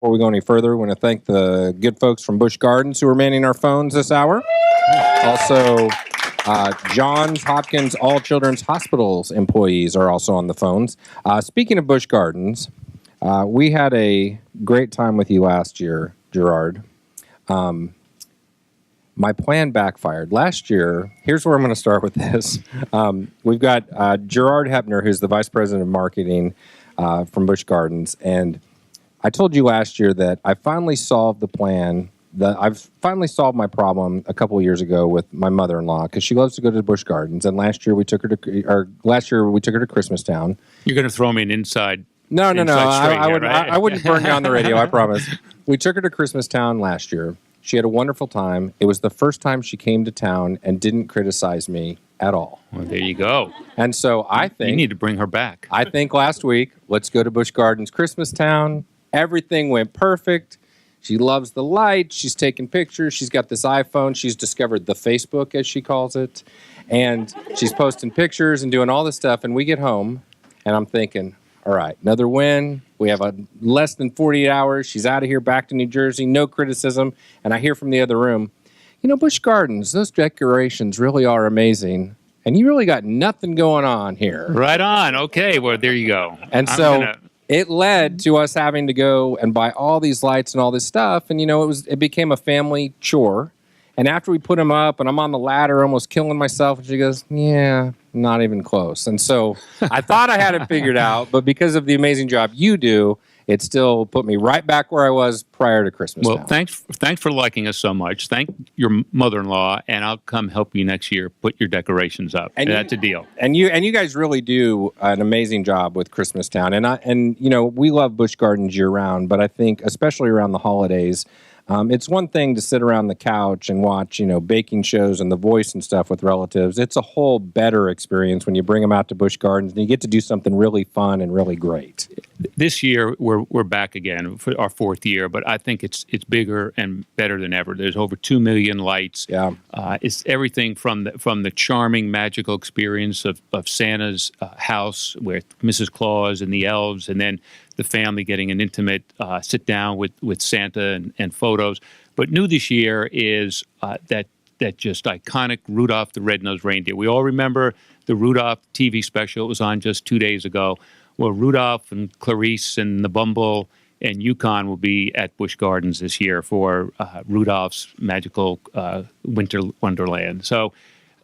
Before we go any further, we want to thank the good folks from Busch Gardens who are manning our phones this hour. Also, Johns Hopkins All Children's Hospitals employees are also on the phones. Speaking of Busch Gardens, we had a great time with you last year, Gerard. My plan backfired. Last year, here's where I'm going to start with this. We've got Gerard Hepner, who's the Vice President of Marketing from Busch Gardens, and I told you last year that I finally solved the plan. I've finally solved my problem a couple of years ago with my mother-in-law because she loves to go to Busch Gardens. And last year we took her to Christmastown. You're going to throw me an inside. No. I wouldn't burn you on the radio. I promise. We took her to Christmastown last year. She had a wonderful time. It was the first time she came to town and didn't criticize me at all. Well, there you go. And so I think you need to bring her back. I think last week, let's go to Busch Gardens Christmastown. Everything went perfect. She loves the lights. She's taking pictures. She's got this iPhone. She's discovered the Facebook, as she calls it. And she's posting pictures and doing all this stuff. And we get home, and I'm thinking, all right, another win. We have less than 48 hours. She's out of here, back to New Jersey. No criticism. And I hear from the other room, Busch Gardens, those decorations really are amazing. And you really got nothing going on here. Right on. Okay, well, there you go. And it led to us having to go and buy all these lights and all this stuff. And, it became a family chore. And after we put them up and I'm on the ladder almost killing myself, and she goes, yeah, not even close. And so I thought I had it figured out. But because of the amazing job you do, it still put me right back where I was prior to Christmas. Well, thanks for liking us so much. Thank your mother-in-law, and I'll come help you next year put your decorations up. And that's a deal. And you guys really do an amazing job with Christmastown. And we love Busch Gardens year round, but I think especially around the holidays, it's one thing to sit around the couch and watch, baking shows and The Voice and stuff with relatives. It's a whole better experience when you bring them out to Busch Gardens and you get to do something really fun and really great. This year we're back again for our fourth year, but I think it's bigger and better than ever. There's over 2 million lights. Yeah, it's everything from the charming, magical experience of Santa's house with Mrs. Claus and the elves, and then the family getting an intimate sit down with Santa and photos. But new this year is that just iconic Rudolph the Red-Nosed Reindeer. We all remember the Rudolph TV special. It was on just 2 days ago. Well, Rudolph and Clarice and the Bumble and Yukon will be at Busch Gardens this year for Rudolph's Magical Winter Wonderland. So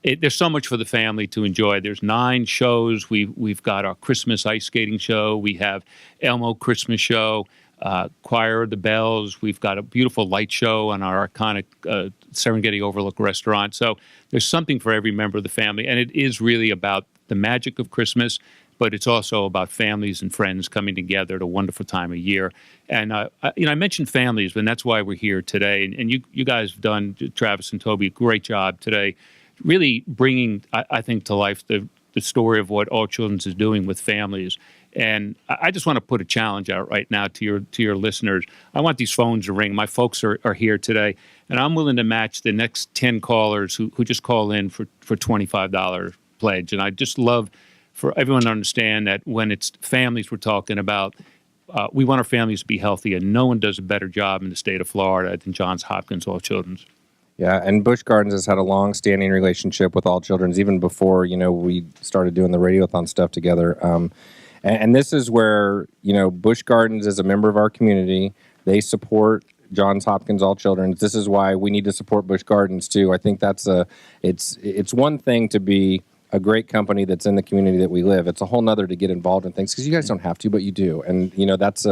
there's so much for the family to enjoy. There's 9 shows. We've got our Christmas ice skating show. We have Elmo Christmas show, Choir of the Bells. We've got a beautiful light show on our iconic Serengeti Overlook restaurant. So there's something for every member of the family, and it is really about the magic of Christmas, but it's also about families and friends coming together at a wonderful time of year. And I mentioned families, and that's why we're here today. And you guys have done, Travis and Toby, a great job today, really bringing, I think, to life the story of what All Children's is doing with families. And I just want to put a challenge out right now to your listeners. I want these phones to ring. My folks are here today, and I'm willing to match the next 10 callers who just call in for $25 pledge. And I just love for everyone to understand that when it's families we're talking about, we want our families to be healthy, and no one does a better job in the state of Florida than Johns Hopkins All Children's. Yeah, and Busch Gardens has had a long-standing relationship with All Children's, even before, we started doing the Radiothon stuff together. And this is where, Busch Gardens is a member of our community. They support Johns Hopkins All Children's. This is why we need to support Busch Gardens, too. I think it's one thing to be a great company that's in the community that we live. It's a whole nother to get involved in things because you guys don't have to, but you do. And, that's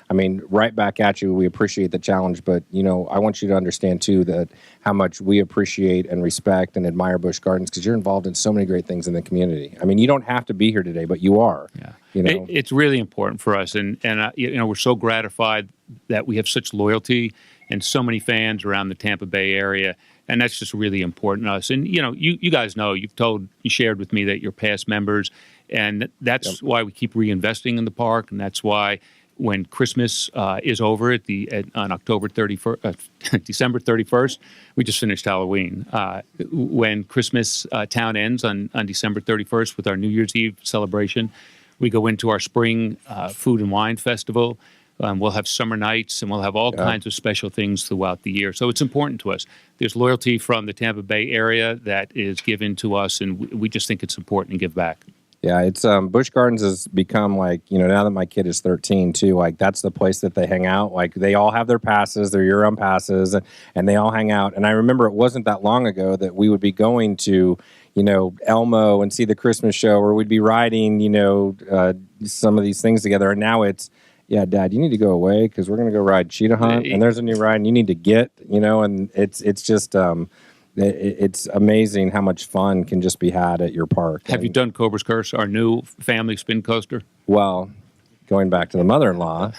right back at you. We appreciate the challenge, but, I want you to understand, too, that how much we appreciate and respect and admire Busch Gardens because you're involved in so many great things in the community. You don't have to be here today, but you are. Yeah. It's really important for us. And we're so gratified that we have such loyalty and so many fans around the Tampa Bay area. And that's just really important to us. And, you guys know, you shared with me that you're past members. And that's why we keep reinvesting in the park. And that's why when Christmas is over on October 31st, December 31st, we just finished Halloween. When Christmas town ends on December 31st with our New Year's Eve celebration, we go into our spring food and wine festival. We'll have summer nights, and we'll have all kinds of special things throughout the year. So it's important to us. There's loyalty from the Tampa Bay area that is given to us, and we just think it's important to give back. Yeah, it's Busch Gardens has become like, now that my kid is 13 too, like that's the place that they hang out. Like they all have their passes, their year-round passes, and they all hang out. And I remember it wasn't that long ago that we would be going to, Elmo and see the Christmas show, or we'd be riding, some of these things together. And now it's, yeah, Dad, you need to go away because we're going to go ride Cheetah Hunt, and there's a new ride, and you need to get, and it's just it's amazing how much fun can just be had at your park. Have you done Cobra's Curse, our new family spin coaster? Well, going back to the mother-in-law,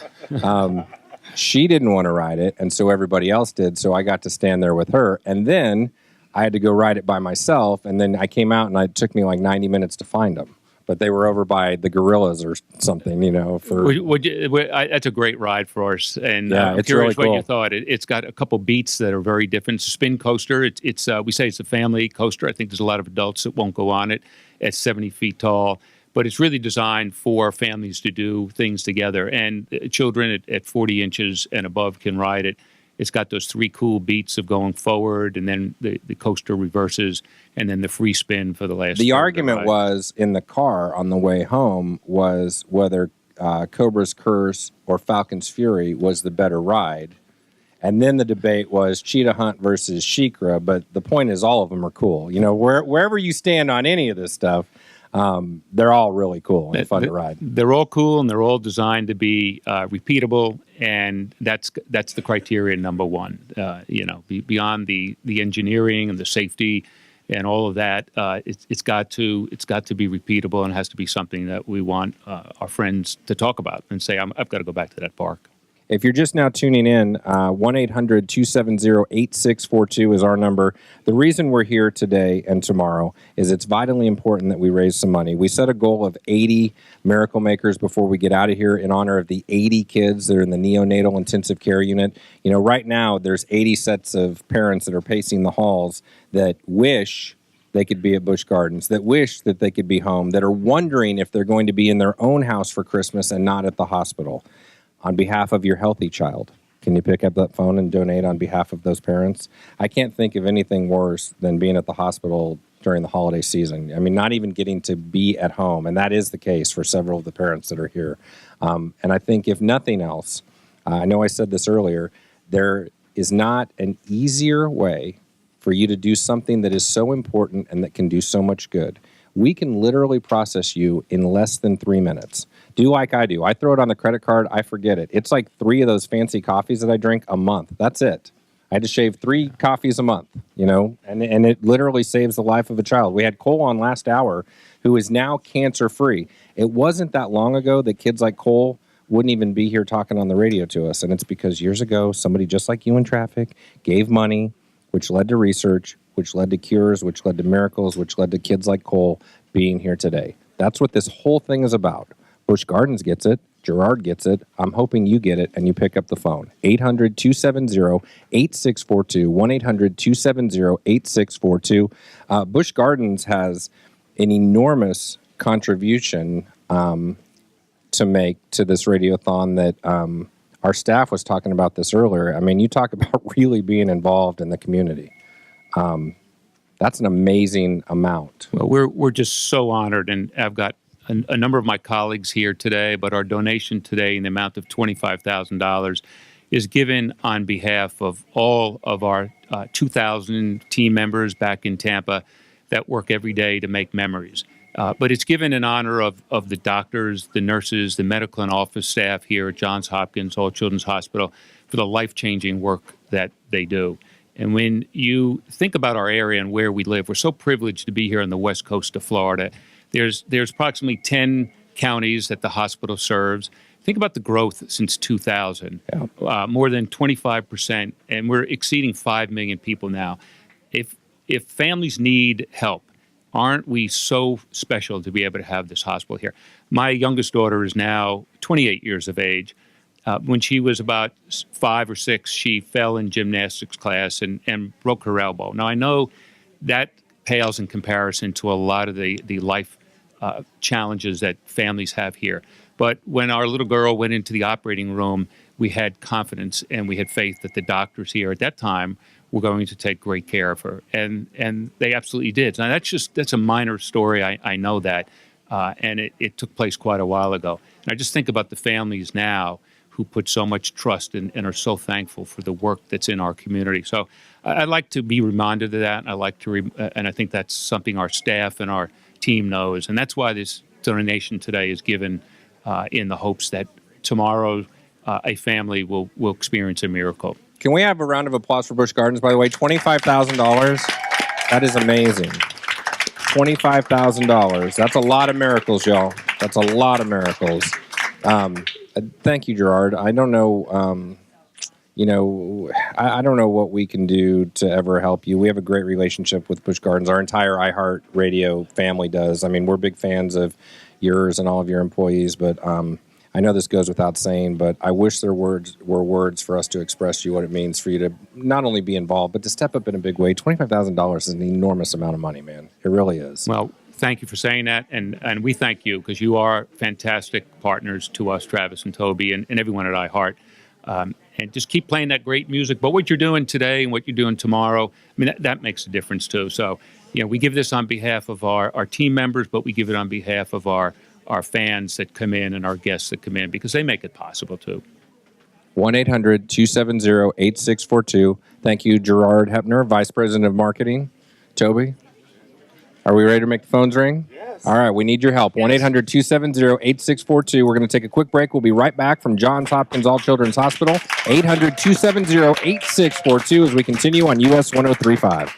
she didn't want to ride it, and so everybody else did, so I got to stand there with her, and then I had to go ride it by myself, and then I came out, and it took me like 90 minutes to find them. But they were over by the Gorillas or something, That's a great ride for us, and I'm it's curious really cool. what you thought. It's got a couple beats that are very different. It's a spin coaster. It's we say it's a family coaster. I think there's a lot of adults that won't go on it. It's 70 feet tall, but it's really designed for families to do things together. And children at 40 inches and above can ride it. It's got those three cool beats of going forward, and then the coaster reverses, and then the free spin for the last. The argument was in the car on the way home was whether Cobra's Curse or Falcon's Fury was the better ride. And then the debate was Cheetah Hunt versus Shikra, but the point is all of them are cool. Wherever you stand on any of this stuff, they're all really cool and fun to ride. They're all cool, and they're all designed to be repeatable, and that's the criteria number one. Beyond the engineering and the safety and all of that, it's got to be repeatable, and it has to be something that we want our friends to talk about and say, I've got to go back to that park. If you're just now tuning in, 1-800-270-8642 is our number. The reason we're here today and tomorrow is it's vitally important that we raise some money. We set a goal of 80 Miracle Makers before we get out of here in honor of the 80 kids that are in the neonatal intensive care unit. Right now there's 80 sets of parents that are pacing the halls that wish they could be at Busch Gardens, that wish that they could be home, that are wondering if they're going to be in their own house for Christmas and not at the hospital. On behalf of your healthy child, can you pick up that phone and donate on behalf of those parents? I can't think of anything worse than being at the hospital during the holiday season. I mean, not even getting to be at home, and that is the case for several of the parents that are here. And I think if nothing else, I know I said this earlier, there is not an easier way for you to do something that is so important and that can do so much good. We can literally process you in less than 3 minutes. Do like I do. I throw it on the credit card. I forget it. It's like 3 of those fancy coffees that I drink a month. That's it. I had to shave 3 coffees a month, and it literally saves the life of a child. We had Cole on last hour, who is now cancer-free. It wasn't that long ago that kids like Cole wouldn't even be here talking on the radio to us, and it's because years ago, somebody just like you in traffic gave money, which led to research, which led to cures, which led to miracles, which led to kids like Cole being here today. That's what this whole thing is about. Busch Gardens gets it. Gerard gets it. I'm hoping you get it and you pick up the phone. 800-270-8642. 1-800-270-8642. Busch Gardens has an enormous contribution to make to this radiothon that our staff was talking about this earlier. I mean, you talk about really being involved in the community. That's an amazing amount. Well, we're just so honored, and I've got a number of my colleagues here today, but our donation today in the amount of $25,000 is given on behalf of all of our 2,000 team members back in Tampa that work every day to make memories. But it's given in honor of the doctors, the nurses, the medical and office staff here at Johns Hopkins, All Children's Hospital, for the life-changing work that they do. And when you think about our area and where we live, we're so privileged to be here on the west coast of Florida. There's approximately 10 counties that the hospital serves. Think about the growth since 2000, more than 25%, and we're exceeding 5 million people now. If families need help, aren't we so special to be able to have this hospital here? My youngest daughter is now 28 years of age. When she was about 5 or 6, she fell in gymnastics class and broke her elbow. Now, I know that pales in comparison to a lot of the life challenges that families have here. But when our little girl went into the operating room, we had confidence and we had faith that the doctors here at that time were going to take great care of her, and they absolutely did. Now that's a minor story. I know that, and it took place quite a while ago. And I just think about the families now who put so much trust in and are so thankful for the work that's in our community. So I like to be reminded of that. And I like to, and I think that's something our staff and our team knows, and that's why this donation today is given in the hopes that tomorrow a family will experience a miracle. Can we have a round of applause for Busch Gardens, by the way? $25,000. That is amazing. $25,000. That's a lot of miracles, y'all. That's a lot of miracles. Thank you, Gerard. I don't know, I don't know what we can do to ever help you. We have a great relationship with Busch Gardens. Our entire iHeart Radio family does. I mean, we're big fans of yours and all of your employees, but I know this goes without saying, but I wish there were words for us to express to you what it means for you to not only be involved, but to step up in a big way. $25,000 is an enormous amount of money, man. It really is. Well, thank you for saying that, and we thank you because you are fantastic partners to us, Travis and Toby, and everyone at iHeart. And just keep playing that great music. But what you're doing today and what you're doing tomorrow, I mean, that makes a difference too. So, we give this on behalf of our team members, but we give it on behalf of our fans that come in and our guests that come in because they make it possible too. 1-800-270-8642. Thank you, Gerard Hepner, Vice President of Marketing. Toby, are we ready to make the phones ring? Yes. All right, we need your help. 1-800-270-8642. We're going to take a quick break. We'll be right back from Johns Hopkins All Children's Hospital. 800-270-8642 as we continue on US 1035.